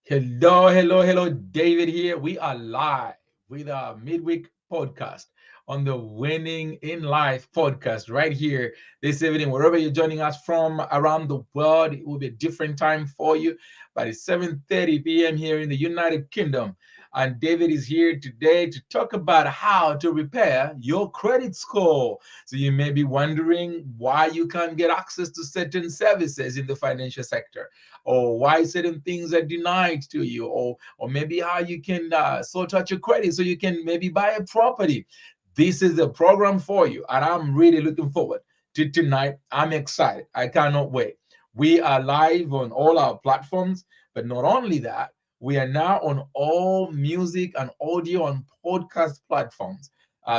Hello, hello, hello. David here. We are live with our midweek podcast on the Winning in Life podcast right here this evening. Wherever you're joining us from around the world, it will be a different time for you, but it's 7:30 p.m. here in the United Kingdom. And David is here today to talk about how to repair your credit score. So you may be wondering why you can't get access to certain services in the financial sector, or why certain things are denied to you, or maybe how you can sort out your credit so you can maybe buy a property. This is the program for you, and I'm really looking forward to tonight. I'm excited. I cannot wait. We are live on all our platforms, but not only that, we are now on all music and audio and podcast platforms.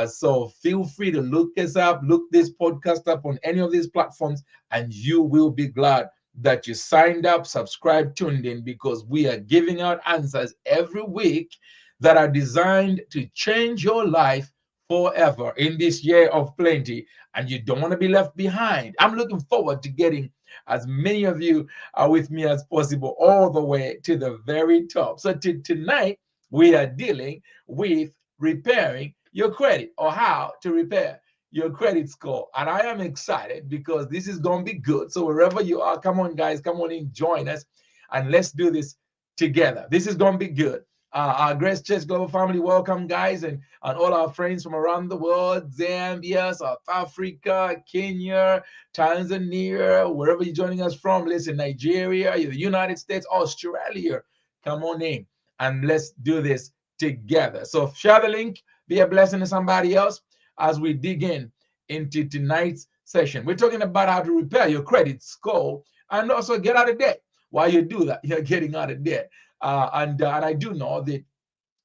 So feel free to look us up, look this podcast up on any of these platforms, and you will be glad that you signed up, subscribed, tuned in, because we are giving out answers every week that are designed to change your life forever in this year of plenty, and you don't want to be left behind. I'm looking forward to getting as many of you with me as possible all the way to the very top. So tonight we are dealing with repairing your credit, or how to repair your credit score. And I am excited because this is going to be good. So wherever you are, come on, guys, come on in, join us, and let's do this together. This is going to be good. Our Grace Church Global Family, welcome, guys, and all our friends from around the world: Zambia, South Africa, Kenya, Tanzania, wherever you're joining us from. Listen, Nigeria, the United States, Australia. Come on in and let's do this together. So share the link, be a blessing to somebody else as we dig in into tonight's session. We're talking about how to repair your credit score and also get out of debt. While you do that, you're getting out of debt. And I do know that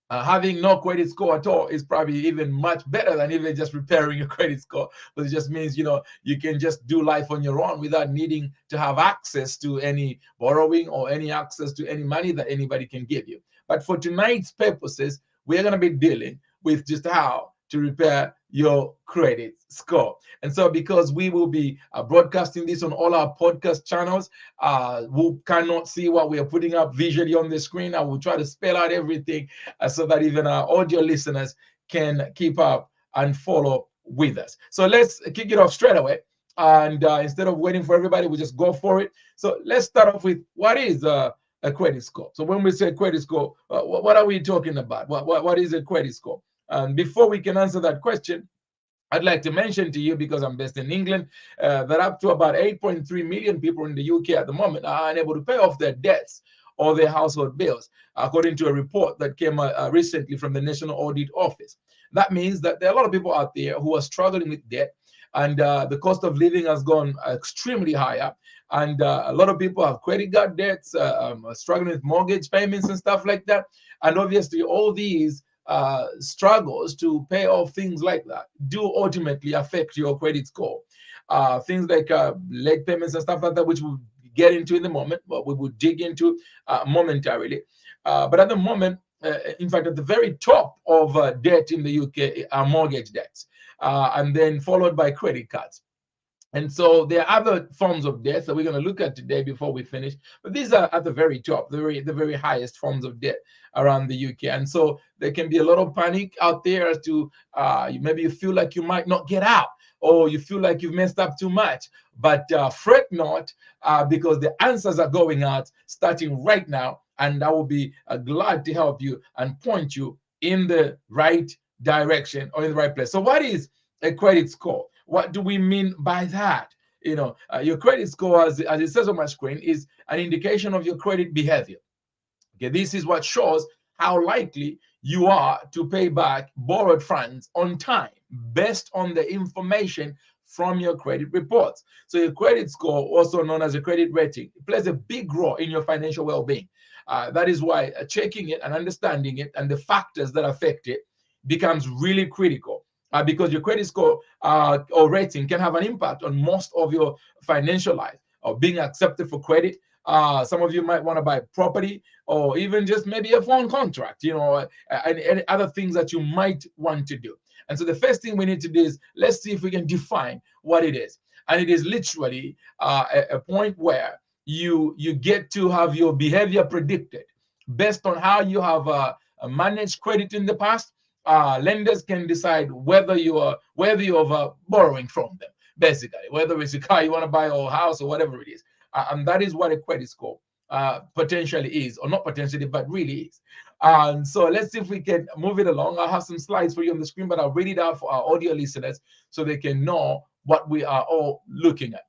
having no credit score at all is probably even much better than even just repairing your credit score. But it just means, you can just do life on your own without needing to have access to any borrowing or any access to any money that anybody can give you. But for tonight's purposes, we're going to be dealing with just how to repair your credit score. And so, because we will be broadcasting this on all our podcast channels, who cannot see what we are putting up visually on the screen, I will try to spell out everything so that even our audio listeners can keep up and follow with us. So let's kick it off straight away. And instead of waiting for everybody, we just go for it. So let's start off with what is a credit score. So when we say credit score, what are we talking about? What is a credit score? And before we can answer that question, I'd like to mention to you, because I'm based in England, that up to about 8.3 million people in the UK at the moment are unable to pay off their debts or their household bills, according to a report that came recently from the National Audit Office. That means that there are a lot of people out there who are struggling with debt, and the cost of living has gone extremely higher. And a lot of people have credit card debts, struggling with mortgage payments and stuff like that. And obviously, all these struggles to pay off things like that do ultimately affect your credit score. Things like late payments and stuff like that, which we'll get into in the moment, but we will dig into momentarily. But at the moment, in fact, at the very top of debt in the UK are mortgage debts, and then followed by credit cards. And so there are other forms of debt that we're going to look at today before we finish. But these are at the very top, the very highest forms of debt around the UK. And so there can be a lot of panic out there as to maybe you feel like you might not get out, or you feel like you've messed up too much. But fret not, because the answers are going out starting right now. And I will be glad to help you and point you in the right direction or in the right place. So what is a credit score? What do we mean by that? Your credit score, as it says on my screen, is an indication of your credit behavior. Okay, this is what shows how likely you are to pay back borrowed funds on time based on the information from your credit reports. So your credit score, also known as a credit rating, plays a big role in your financial well-being. That is why checking it and understanding it and the factors that affect it becomes really critical, because your credit score or rating can have an impact on most of your financial life, or being accepted for credit. Some of you might want to buy property, or even just maybe a phone contract, and other things that you might want to do. And so the first thing we need to do is, let's see if we can define what it is. And it is literally a point where you get to have your behavior predicted based on how you have managed credit in the past, lenders can decide whether you are borrowing from them, basically, whether it's a car you want to buy or a house or whatever it is. And that is what a credit score potentially is, or not potentially, but really is. And so let's see if we can move it along. I'll have some slides for you on the screen, but I'll read it out for our audio listeners so they can know what we are all looking at.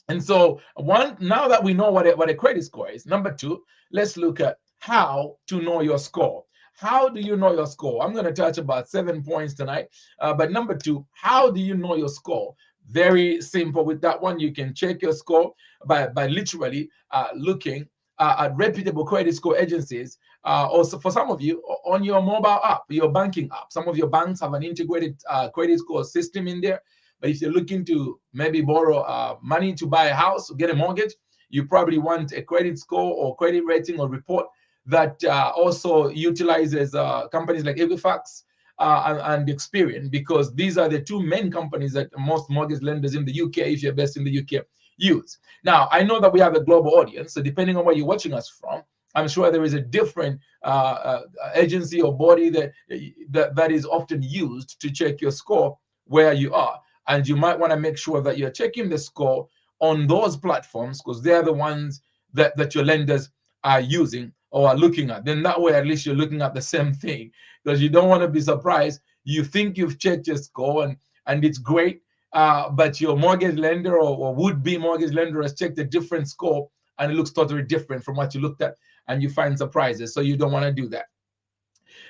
And so now that we know what a credit score is, number two, let's look at how to know your score. How do you know your score? I'm going to touch about 7 points tonight. But number two, how do you know your score? Very simple with that one. You can check your score by literally looking at reputable credit score agencies. Also, for some of you, on your mobile app, your banking app. Some of your banks have an integrated credit score system in there. But if you're looking to maybe borrow money to buy a house or get a mortgage, you probably want a credit score or credit rating or report that also utilizes companies like Equifax and Experian, because these are the two main companies that most mortgage lenders in the UK, if you're based in the UK, use. Now, I know that we have a global audience, so depending on where you're watching us from, I'm sure there is a different agency or body that is often used to check your score where you are. And you might want to make sure that you're checking the score on those platforms, because they're the ones that your lenders are using or are looking at. Then that way, at least you're looking at the same thing, because you don't want to be surprised. You think you've checked your score and it's great, but your mortgage lender or would-be mortgage lender has checked a different score and it looks totally different from what you looked at, and you find surprises. So you don't want to do that.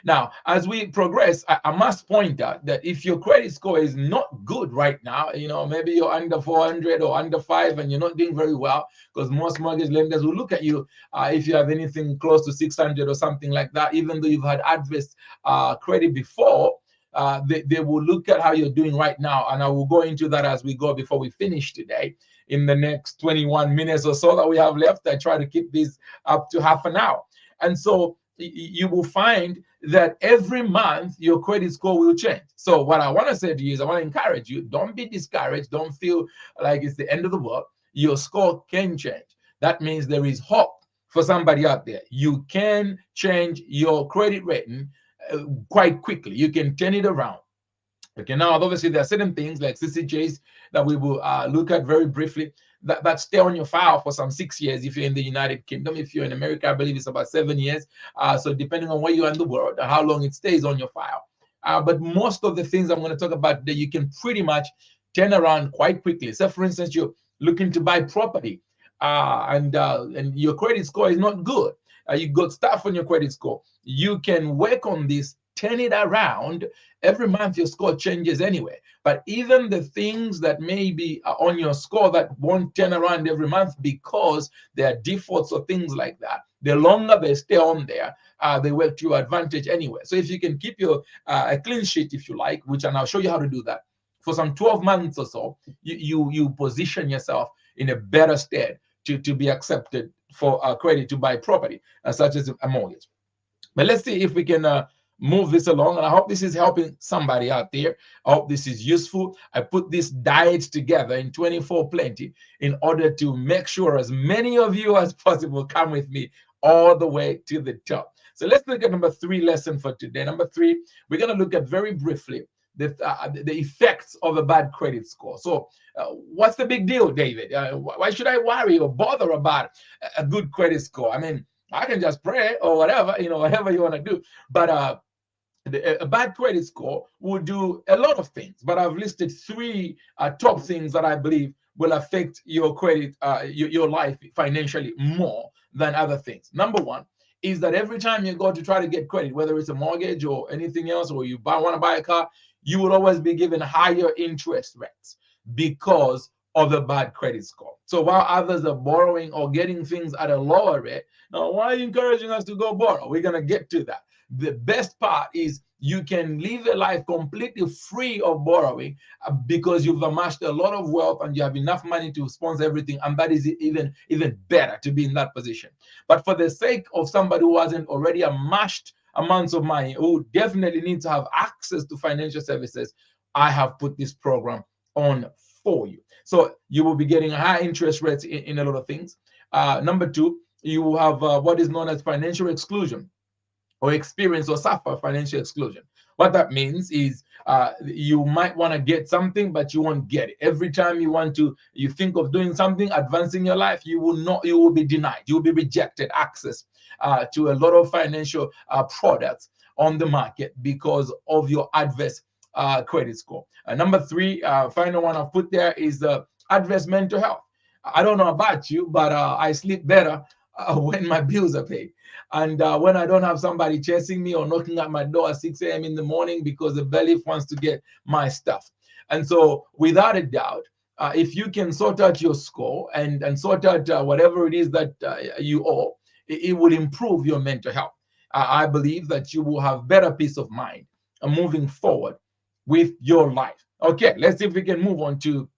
Now, as we progress, I must point out that if your credit score is not good right now, maybe you're under 400 or under 5 and you're not doing very well, because most mortgage lenders will look at you if you have anything close to 600 or something like that, even though you've had adverse credit before. They will look at how you're doing right now, and I will go into that as we go before we finish today in the next 21 minutes or so that we have left. I try to keep this up to half an hour. And so you will find that every month your credit score will change. So what I want to say to you is I want to encourage you, don't be discouraged. Don't feel like it's the end of the world. Your score can change. That means there is hope for somebody out there. You can change your credit rating quite quickly. You can turn it around. Okay, now obviously there are certain things like CCJs that we will look at very briefly that stay on your file for some 6 years if you're in the United Kingdom. If you're in America, I believe it's about 7 years. So depending on where you are in the world, how long it stays on your file. But most of the things I'm going to talk about that you can pretty much turn around quite quickly. So for instance, you're looking to buy property and your credit score is not good. You got stuff on your credit score. You can work on this, turn it around. Every month your score changes anyway. But even the things that may be on your score that won't turn around every month because there are defaults or things like that, the longer they stay on there, they work to your advantage anyway. So if you can keep your a clean sheet, if you like, which, and I'll show you how to do that, for some 12 months or so, you position yourself in a better stead to be accepted for credit to buy property, such as a mortgage. But let's see if we can move this along, and I hope this is helping somebody out there. I hope this is useful. I put this diet together in 24 Plenty in order to make sure as many of you as possible come with me all the way to the top. So let's look at number 3 lesson for today. Number 3, we're going to look at very briefly the effects of a bad credit score. So what's the big deal, David? Why should I worry or bother about a good credit score? I mean, I can just pray or whatever, whatever you want to do. But a bad credit score will do a lot of things. But I've listed 3 top things that I believe will affect your credit, your life financially more than other things. Number 1 is that every time you go to try to get credit, whether it's a mortgage or anything else, or you want to buy a car, you will always be given higher interest rates because of a bad credit score. So while others are borrowing or getting things at a lower rate, now why are you encouraging us to go borrow? We're going to get to that. The best part is you can live a life completely free of borrowing because you've amassed a lot of wealth and you have enough money to sponsor everything, and that is even better to be in that position. But for the sake of somebody who hasn't already amassed amounts of money, who definitely needs to have access to financial services, I have put this program on for you. So you will be getting high interest rates in a lot of things. Number 2, you have what is known as financial exclusion, or experience or suffer financial exclusion. What that means is you might want to get something, but you won't get it. Every time you think of doing something, advancing your life, you will be denied. You will be rejected access to a lot of financial products on the market because of your adverse credit score. Number three, final one I've put there is adverse mental health. I don't know about you, but I sleep better when my bills are paid. And when I don't have somebody chasing me or knocking at my door at 6 a.m. in the morning because the bailiff wants to get my stuff. And so, without a doubt, if you can sort out your score and sort out whatever it is that you owe, it will improve your mental health. I believe that you will have better peace of mind moving forward with your life. Okay, let's see if we can move on to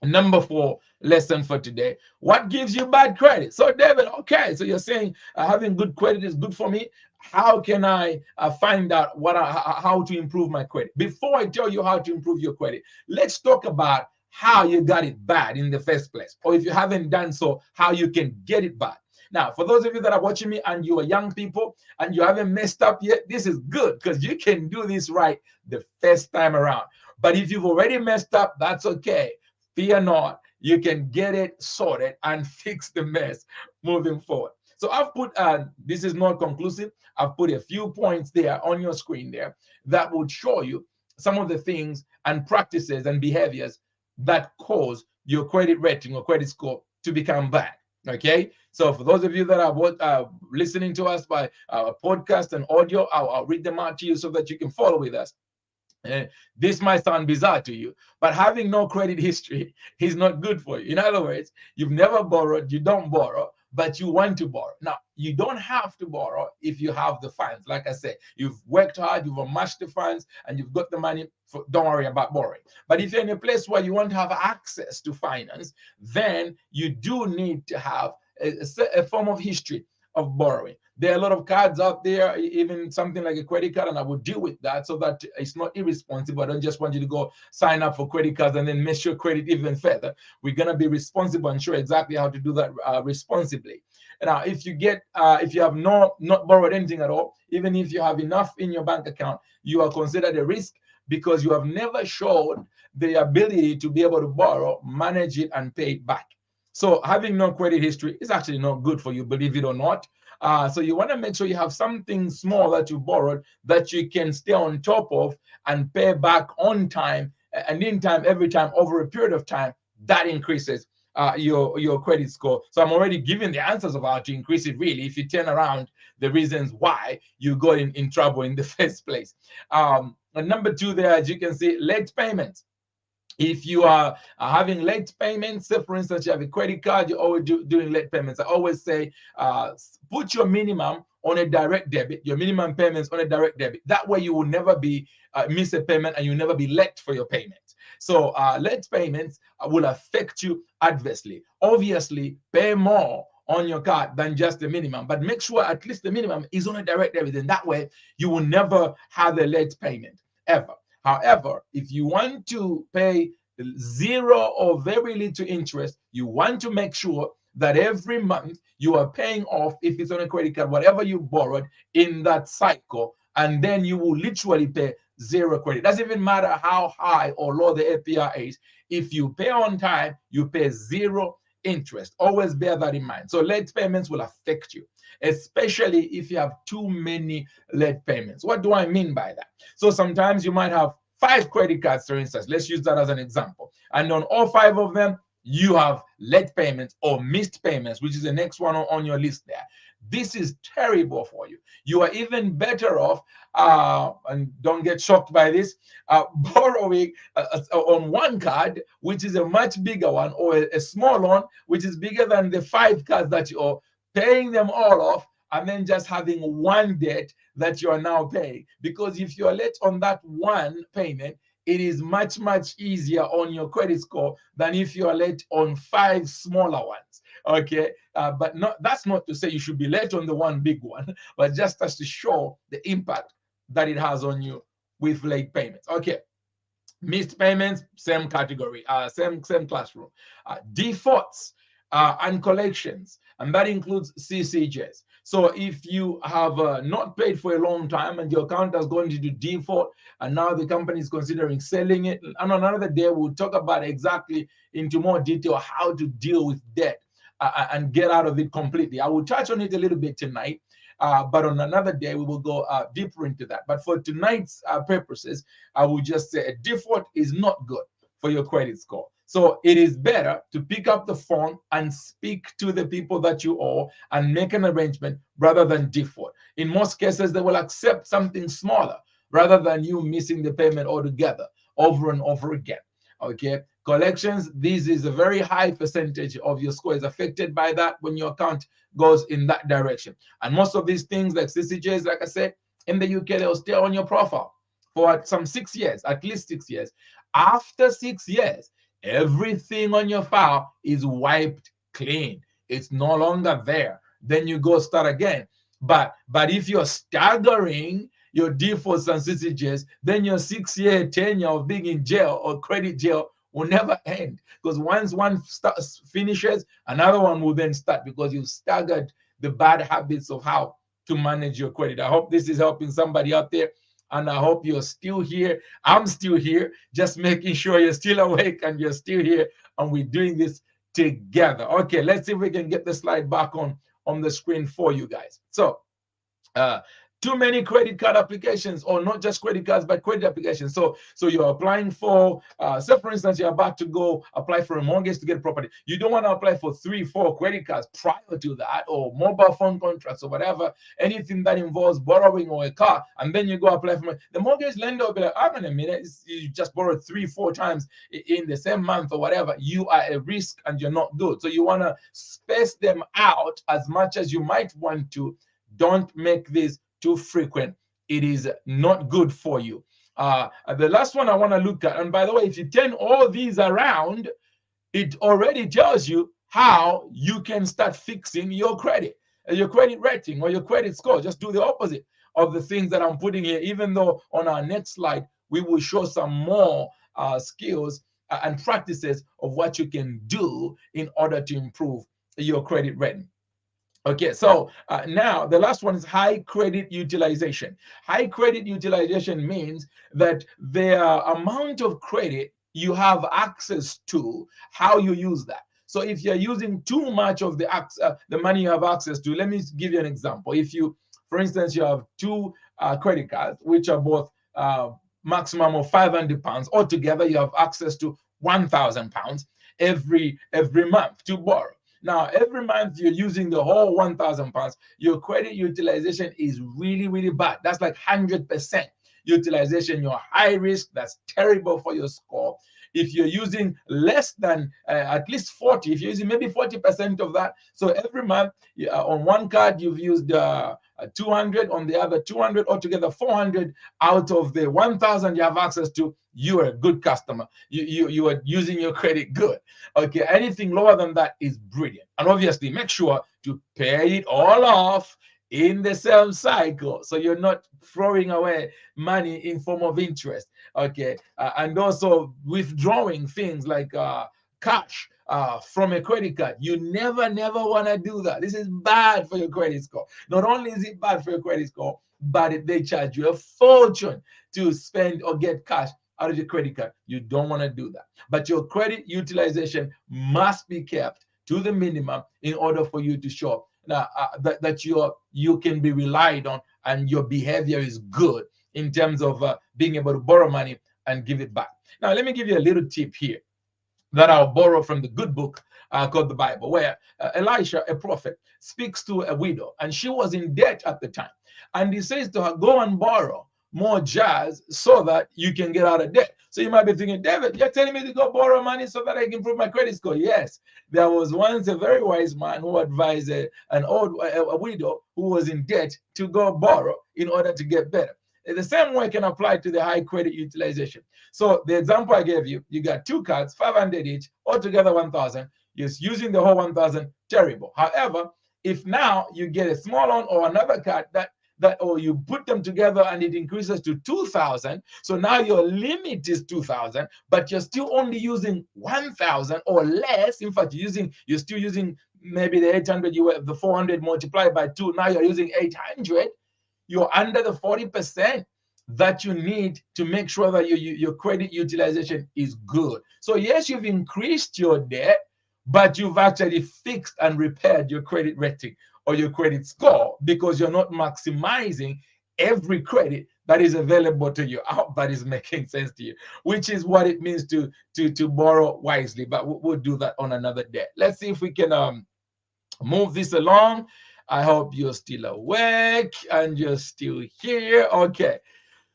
number 4 lesson for today. What gives you bad credit? So, David, okay, so you're saying having good credit is good for me. How can I find out how to improve my credit? Before I tell you how to improve your credit, let's talk about how you got it bad in the first place, or if you haven't done so, how you can get it bad. Now, for those of you that are watching me and you are young people and you haven't messed up yet, this is good because you can do this right the first time around. But if you've already messed up, that's okay. Fear not, you can get it sorted and fix the mess moving forward. So I've put, this is not conclusive, I've put a few points there on your screen there that would show you some of the things and practices and behaviors that cause your credit rating or credit score to become bad. Okay, so for those of you that are listening to us by podcast and audio, I'll read them out to you so that you can follow with us. This might sound bizarre to you, but having no credit history is not good for you. In other words, you've never borrowed, you don't borrow, but you want to borrow. Now, you don't have to borrow if you have the funds. Like I said, you've worked hard, you've amassed the funds, and you've got the money. Don't worry about borrowing. But if you're in a place where you want to have access to finance, then you do need to have a form of history of borrowing. There are a lot of cards out there, even something like a credit card, and I will deal with that so that it's not irresponsible. I don't just want you to go sign up for credit cards and then mess your credit even further. We're gonna be responsible and show exactly how to do that responsibly. Now, if you have not borrowed anything at all, even if you have enough in your bank account, you are considered a risk because you have never showed the ability to be able to borrow, manage it, and pay it back. So having no credit history is actually not good for you, believe it or not. So you want to make sure you have something small that you borrowed that you can stay on top of and pay back on time and in time every time over a period of time. That increases your credit score. So I'm already giving the answers of how to increase it. Really, if you turn around the reasons why you got in trouble in the first place. And number 2 there, as you can see, late payments. If you are having late payments, say for instance, you have a credit card, you're always doing late payments. I always say, put your minimum on a direct debit, your minimum payments on a direct debit. That way you will never be miss a payment and you'll never be late for your payment. So late payments will affect you adversely. Obviously, pay more on your card than just the minimum, but make sure at least the minimum is on a direct debit. And that way you will never have a late payment ever. However, if you want to pay 0 or very little interest, you want to make sure that every month you are paying off, if it's on a credit card, whatever you borrowed in that cycle, and then you will literally pay 0 credit. It doesn't even matter how high or low the APR is. If you pay on time, you pay 0 interest. Always bear that in mind. So late payments will affect you, especially if you have too many late payments. What do I mean by that? So sometimes you might have 5 credit cards, for instance. Let's use that as an example. And on all 5 of them, you have late payments or missed payments, which is the next one on your list there. This is terrible for you. You are even better off, and don't get shocked by this, borrowing on one card, which is a much bigger one, or a small one, which is bigger than the 5 cards that you owe, paying them all off, and then just having one debt that you are now paying. Because if you're late on that one payment, it is much, much easier on your credit score than if you are late on 5 smaller ones. Okay, but that's not to say you should be late on the one big one, but just as to show the impact that it has on you with late payments. Okay, missed payments, same category, same classroom. Defaults. and collections, and that includes CCJs. So if you have not paid for a long time and your account has gone into default, and now the company is considering selling it, and on another day we'll talk about exactly into more detail how to deal with debt and get out of it completely. I will touch on it a little bit tonight. But on another day, we will go deeper into that. But for tonight's purposes, I will just say a default is not good for your credit score. So it is better to pick up the phone and speak to the people that you owe and make an arrangement rather than default. In most cases, they will accept something smaller rather than you missing the payment altogether over and over again. Okay, collections, this is a very high percentage of your score is affected by that when your account goes in that direction. And most of these things like CCJs, like I said, in the UK, they'll stay on your profile for some 6 years, at least 6 years. After 6 years, everything on your file is wiped clean. It's no longer there. Then you go start again. But if you're staggering your defaults and CCJs, then your 6-year tenure of being in jail or credit jail will never end, because once one finishes, another one will then start, because you've staggered the bad habits of how to manage your credit. I hope this is helping somebody out there, and I hope you're still here. I'm still here, just making sure you're still awake and you're still here, and we're doing this together. Okay, let's see if we can get the slide back on the screen for you guys. So too many credit card applications, or not just credit cards, but credit applications. So you're applying for, say for instance, you're about to go apply for a mortgage to get a property. You don't want to apply for 3-4 credit cards prior to that, or mobile phone contracts, or whatever, anything that involves borrowing or a car, and then you go apply for the mortgage lender will be like, "I'm in a minute, you just borrowed 3-4 times in the same month or whatever." You are a risk and you're not good. So you want to space them out as much as you might want to. Don't make this too frequent. It is not good for you. The last one I want to look at, and by the way, if you turn all these around, it already tells you how you can start fixing your credit rating or your credit score. Just do the opposite of the things that I'm putting here, even though on our next slide we will show some more skills and practices of what you can do in order to improve your credit rating. Okay, so now the last one is high credit utilization. High credit utilization means that the amount of credit you have access to, how you use that. So if you're using too much of the money you have access to, let me give you an example. If you, for instance, you have 2 credit cards, which are both maximum of £500, altogether you have access to £1,000 every month to borrow. Now, every month you're using the whole £1,000, your credit utilization is really, really bad. That's like 100% utilization. You're high risk. That's terrible for your score. If you're using less than at least 40, if you're using maybe 40% of that, so every month on one card you've used 200, on the other 200, altogether 400 out of the 1,000 you have access to, you are a good customer. You are using your credit good. Okay, anything lower than that is brilliant. And obviously make sure to pay it all off in the same cycle, so you're not throwing away money in form of interest. Okay, and also withdrawing things like cash from a credit card. You never want to do that. This is bad for your credit score. Not only is it bad for your credit score, but they charge you a fortune to spend or get cash out of your credit card. You don't want to do that. But your credit utilization must be kept to the minimum in order for you to show up now that you can be relied on and your behavior is good in terms of being able to borrow money and give it back. Now, let me give you a little tip here that I'll borrow from the good book called the Bible, where Elisha, a prophet, speaks to a widow, and she was in debt at the time. And he says to her, go and borrow more jars so that you can get out of debt. So you might be thinking, David, you're telling me to go borrow money so that I can improve my credit score. Yes, there was once a very wise man who advised a widow who was in debt to go borrow in order to get better. The same way can apply to the high credit utilization. So the example I gave you, you got 2 cards, 500 each, altogether 1,000. You're using the whole 1,000, terrible. However, if now you get a small one or another card that that, or you put them together and it increases to 2,000. So now your limit is 2,000, but you're still only using 1,000 or less. In fact, you're still using maybe the 800, you have the 400 multiplied by 2. Now you're using 800. You're under the 40% that you need to make sure that your credit utilization is good. So yes, you've increased your debt, but you've actually fixed and repaired your credit rating or your credit score, because you're not maximizing every credit that is available to you. I hope that is making sense to you, which is what it means to borrow wisely. But we'll do that on another day. Let's see if we can move this along. I hope you're still awake and you're still here. Okay.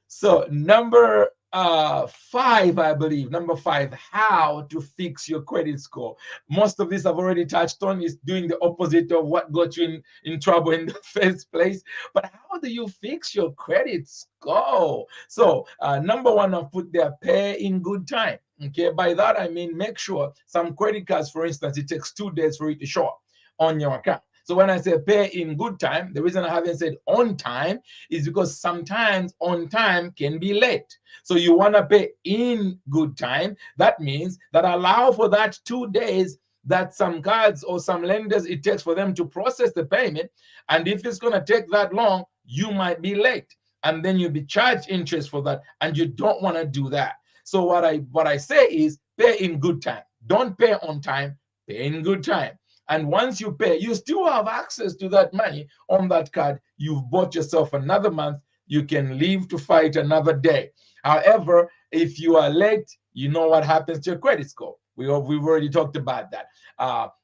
So number 5, I believe, number 5, how to fix your credit score. Most of this I've already touched on, is doing the opposite of what got you in trouble in the first place. But how do you fix your credit score? So number 1, I've put there, pay in good time. Okay, by that I mean, make sure some credit cards, for instance, it takes 2 days for it to show up on your account. So when I say pay in good time, the reason I haven't said on time is because sometimes on time can be late. So you want to pay in good time. That means that allow for that 2 days that some cards or some lenders, it takes for them to process the payment. And if it's going to take that long, you might be late. And then you'll be charged interest for that. And you don't want to do that. So what I say is pay in good time. Don't pay on time, pay in good time. And once you pay, you still have access to that money on that card. You've bought yourself another month. You can leave to fight another day. However, if you are late, you know what happens to your credit score. We've already talked about that.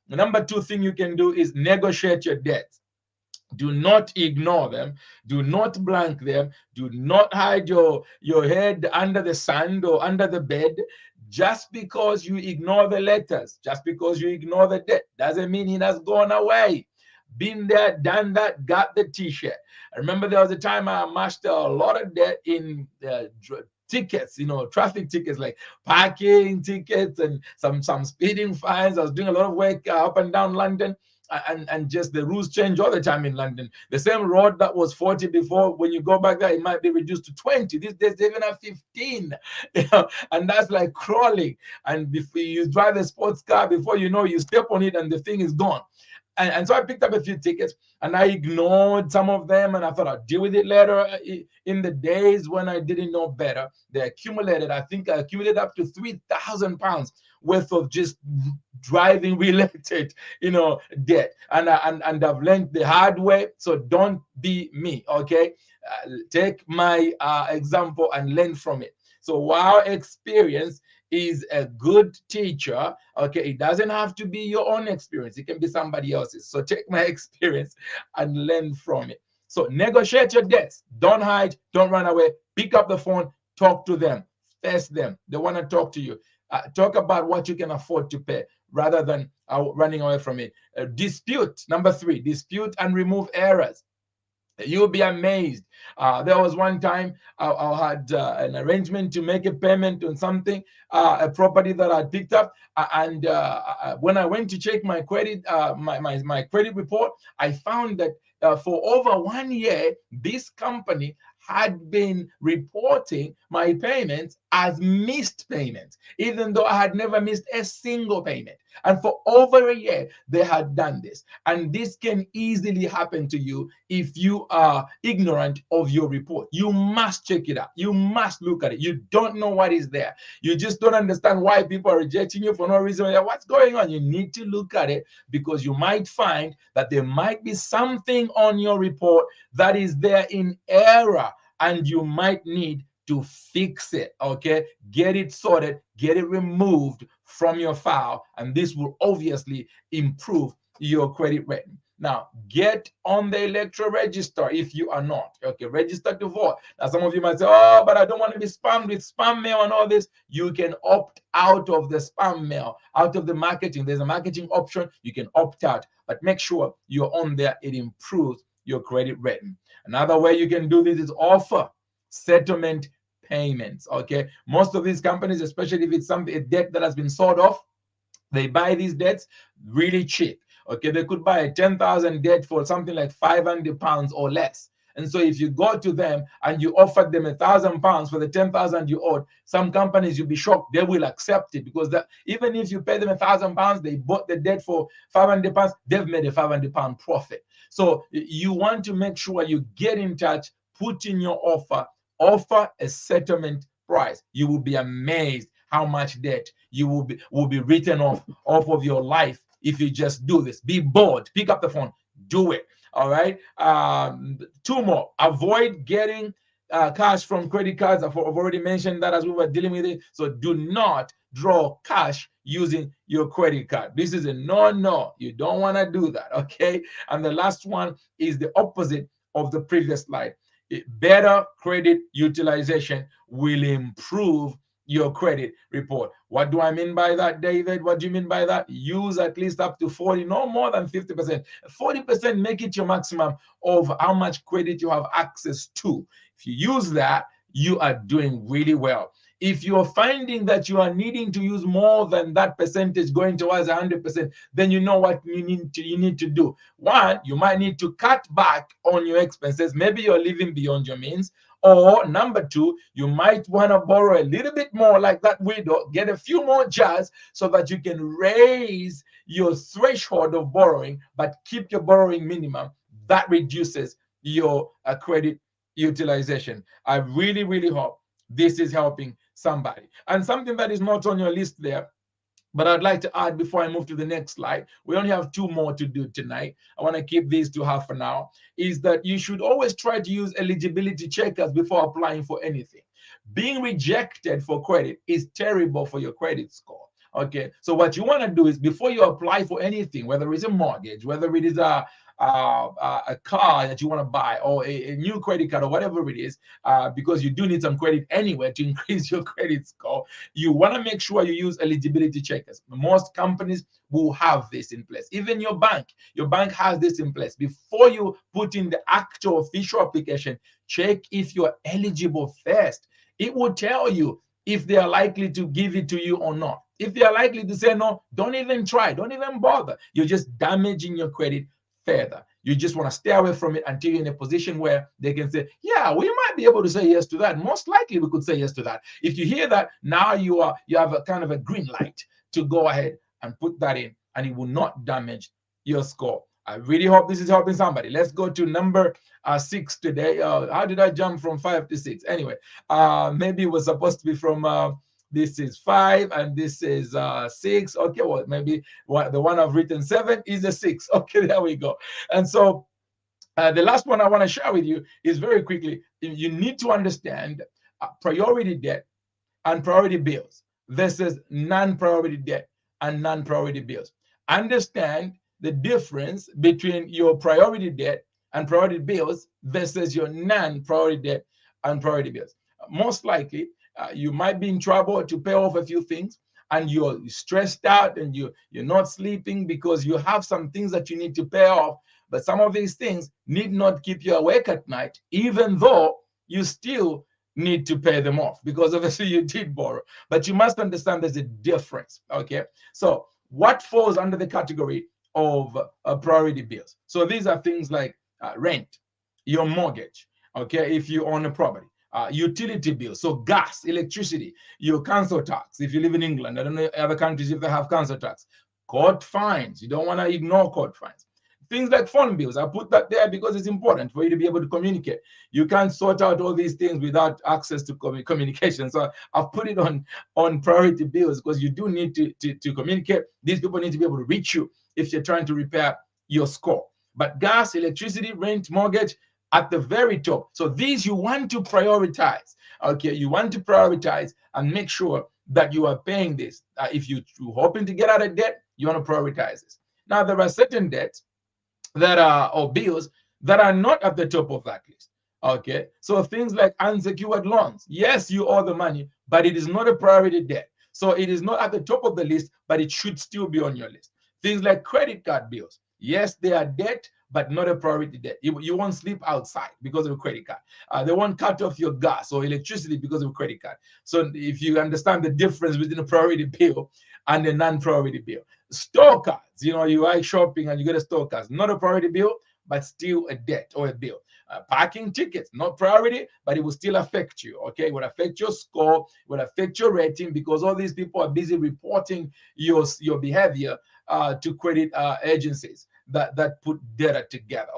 The number 2 thing you can do is negotiate your debts. Do not ignore them. Do not blank them. Do not hide your head under the sand or under the bed. Just because you ignore the letters, just because you ignore the debt, doesn't mean it has gone away. Been there, done that, got the t-shirt. I remember there was a time I amassed a lot of debt in tickets, traffic tickets, like parking tickets and some speeding fines. I was doing a lot of work up and down London. And just the rules change all the time in London. The same road that was 40 before, when you go back there, it might be reduced to 20. These days, they even have 15. And that's like crawling. And before you drive a sports car, before you know, you step on it and the thing is gone. And so I picked up a few tickets and I ignored some of them, and I thought I'd deal with it later. In the days when I didn't know better, they accumulated. I think I accumulated up to £3,000 worth of just driving related, debt. And I've learned the hard way. So don't be me, okay? Take my example and learn from it. So while experience is a good teacher, okay, it doesn't have to be your own experience. It can be somebody else's. So take my experience and learn from it. So negotiate your debts. Don't hide. Don't run away. Pick up the phone. Talk to them. Face them. They want to talk to you. Talk about what you can afford to pay rather than running away from it. Dispute. Number 3, dispute and remove errors. You'll be amazed. There was one time I had an arrangement to make a payment on something, a property that I picked up, and when I went to check my credit, my credit report, I found that for over 1 year, this company had been reporting my payments as missed payments, even though I had never missed a single payment. And for over a year, they had done this. And this can easily happen to you if you are ignorant of your report. You must check it out. You must look at it. You don't know what is there. You just don't understand why people are rejecting you for no reason. What's going on? You need to look at it, because you might find that there might be something on your report that is there in error, and you might need to fix it, okay? Get it sorted, get it removed from your file, and this will obviously improve your credit rating. Now, get on the electoral register if you are not, okay? Register to vote. Now, some of you might say, oh, but I don't want to be spammed with spam mail and all this. You can opt out of the spam mail, out of the marketing. There's a marketing option. You can opt out, but make sure you're on there. It improves your credit rating. Another way you can do this is offer settlement payments, okay? Most of these companies, especially if it's a debt that has been sold off, they buy these debts really cheap, okay? They could buy a 10,000 debt for something like £500 or less, And so if you go to them and you offered them £1,000 for the 10,000 you owed, some companies, you'll be shocked, they will accept it, because that, even if you pay them £1,000, they bought the debt for £500, they've made a £500 profit. So you want to make sure you get in touch, put in your offer a settlement price. You will be amazed how much debt you will be written off of your life if you just do this. Be bold, pick up the phone, do it. All right. Two more. Avoid getting cash from credit cards. I've already mentioned that as we were dealing with it. So do not draw cash using your credit card. This is a no. You don't want to do that. Okay. And the last one is the opposite of the previous slide. Better credit utilization will improve your credit report. What do I mean by that, David? What do you mean by that? Use at least up to 40, no more than 50%. 40%, make it your maximum of how much credit you have access to. If you use that, you are doing really well. If you're finding that you are needing to use more than that percentage, going towards 100%, then you know what you need to do. One, you might need to cut back on your expenses. Maybe you're living beyond your means. Or number two, you might want to borrow a little bit more, like that widow, get a few more jars so that you can raise your threshold of borrowing, but keep your borrowing minimum. That reduces your credit utilization. I really hope this is helping somebody. And something that is not on your list there, but I'd like to add before I move to the next slide, we only have two more to do tonight. I want to keep these to half an hour, is that you should always try to use eligibility checkers before applying for anything. Being rejected for credit is terrible for your credit score. Okay, so what you want to do is, before you apply for anything, whether it's a mortgage, whether it is a car that you want to buy, or a new credit card, or whatever it is, because you do need some credit anyway to increase your credit score, you want to make sure you use eligibility checkers. Most companies will have this in place. Even your bank has this in place. Before you put in the actual official application, check if you're eligible first. It will tell you if they are likely to give it to you or not. If they are likely to say no, don't even try, don't even bother. You're just damaging your credit further. You just want to stay away from it until you're in a position where they can say, yeah, we might be able to say yes to that. Most likely we could say yes to that. If you hear that, now you have a kind of a green light to go ahead and put that in, and it will not damage your score. I really hope this is helping somebody. Let's go to number 6 today. How did I jump from 5 to 6? Anyway, maybe it was supposed to be from this is 5 and this is 6. Okay, well, maybe the one I've written 7 is a 6. Okay, there we go. And so the last one I want to share with you is, very quickly, you need to understand priority debt and priority bills versus non-priority debt and non-priority bills. Understand the difference between your priority debt and priority bills versus your non-priority debt and priority bills. Most likely, you might be in trouble to pay off a few things, and you're stressed out and you're not sleeping because you have some things that you need to pay off. But some of these things need not keep you awake at night, even though you still need to pay them off, because obviously you did borrow. But you must understand there's a difference. Okay, so what falls under the category of priority bills? So these are things like rent, your mortgage, okay, if you own a property, utility bills, so gas, electricity, your council tax if you live in England. I don't know other countries if they have council tax. Court fines, you don't want to ignore court fines. Things like phone bills, I put that there because it's important for you to be able to communicate. You can't sort out all these things without access to communication. So I've put it on priority bills, because you do need to communicate. These people need to be able to reach you if you're trying to repair your score. But gas, electricity, rent, mortgage, at the very top. So these you want to prioritize. Okay, you want to prioritize and make sure that you are paying this. If you're hoping to get out of debt, you want to prioritize this. Now, there are certain debts that are, or bills, that are not at the top of that list. Okay, so things like unsecured loans. Yes, you owe the money, but it is not a priority debt. So it is not at the top of the list, but it should still be on your list. Things like credit card bills. Yes, they are debt, but not a priority debt. You won't sleep outside because of a credit card. They won't cut off your gas or electricity because of a credit card. So if you understand the difference between a priority bill and a non-priority bill. Store cards, you like shopping and you get a store card. Not a priority bill, but still a debt or a bill. Parking tickets, not priority, but it will still affect you. Okay, it will affect your score, it will affect your rating, because all these people are busy reporting your behavior to credit agencies that put data together.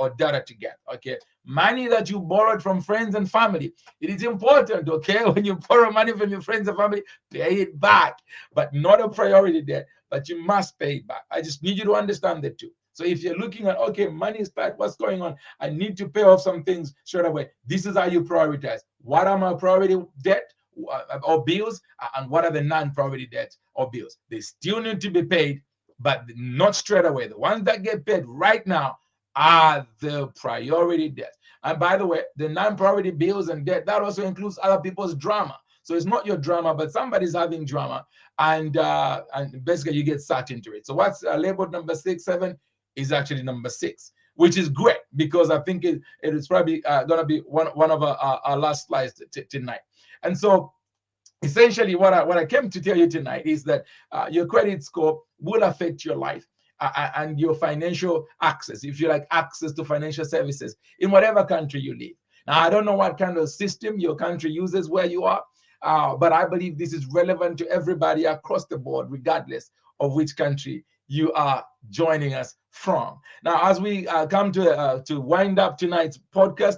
Okay, money that you borrowed from friends and family, it is important. Okay, when you borrow money from your friends and family, pay it back, but not a priority debt, but you must pay it back. I just need you to understand that too. So if you're looking at, okay, money is tight, what's going on? I need to pay off some things straight away. This is how you prioritize. What are my priority debt or bills, and what are the non-priority debts or bills? They still need to be paid, but not straight away. The ones that get paid right now are the priority debts. And by the way, the non-priority bills and debt, that also includes other people's drama. So it's not your drama, but somebody's having drama, and basically you get sucked into it. So what's labeled number 6, 7 is actually number 6, which is great, because I think it is probably going to be one of our last slides tonight. And so essentially what I came to tell you tonight is that your credit score will affect your life and your financial access, if you like, access to financial services in whatever country you live. Now, I don't know what kind of system your country uses where you are, but I believe this is relevant to everybody across the board, regardless of which country you are joining us from. Now, as we come to wind up tonight's podcast,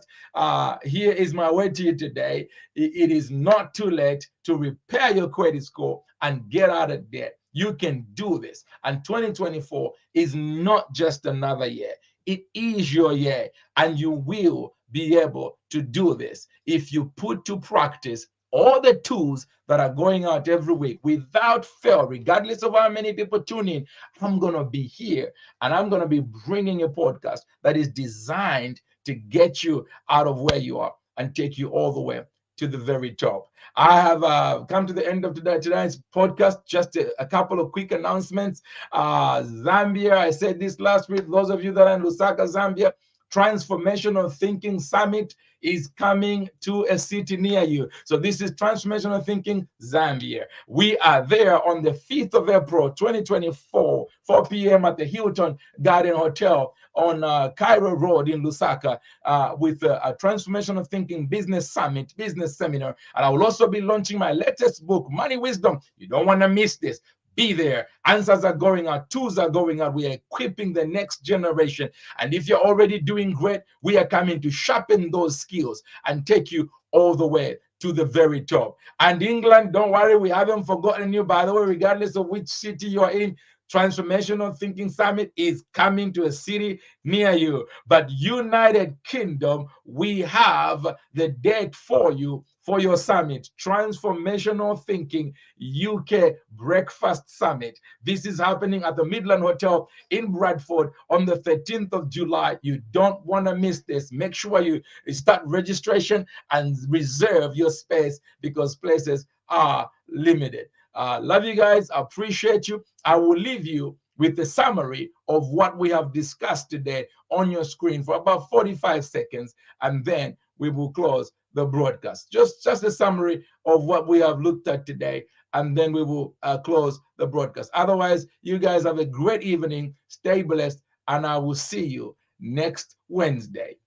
here is my word to you today. It is not too late to repair your credit score and get out of debt. You can do this. And 2024 is not just another year. It is your year, and you will be able to do this if you put to practice all the tools that are going out every week without fail. Regardless of how many people tune in, I'm going to be here, and I'm going to be bringing a podcast that is designed to get you out of where you are and take you all the way to the very top. I have come to the end of tonight's podcast. Just a couple of quick announcements. Zambia, I said this last week, those of you that are in Lusaka, Zambia, Transformational Thinking Summit is coming to a city near you. So this is Transformational Thinking Zambia. We are there on the 5th of April, 2024, 4 p.m. at the Hilton Garden Hotel on Cairo Road in Lusaka with a Transformational Thinking Business Summit, business seminar. And I will also be launching my latest book, Money Wisdom. You don't want to miss this. Be there. Answers are going out. Tools are going out. We are equipping the next generation. And if you're already doing great, we are coming to sharpen those skills and take you all the way to the very top. And England, don't worry, we haven't forgotten you. By the way, regardless of which city you're in, Transformational Thinking Summit is coming to a city near you. But United Kingdom, we have the date for you for your summit, Transformational Thinking UK Breakfast Summit. This is happening at the Midland Hotel in Bradford on the 13th of July. You don't want to miss this. Make sure you start registration and reserve your space, because places are limited. Love you guys. Appreciate you. I will leave you with a summary of what we have discussed today on your screen for about 45 seconds, and then we will close the broadcast. Just a summary of what we have looked at today, and then we will close the broadcast. Otherwise, you guys have a great evening. Stay blessed, and I will see you next Wednesday.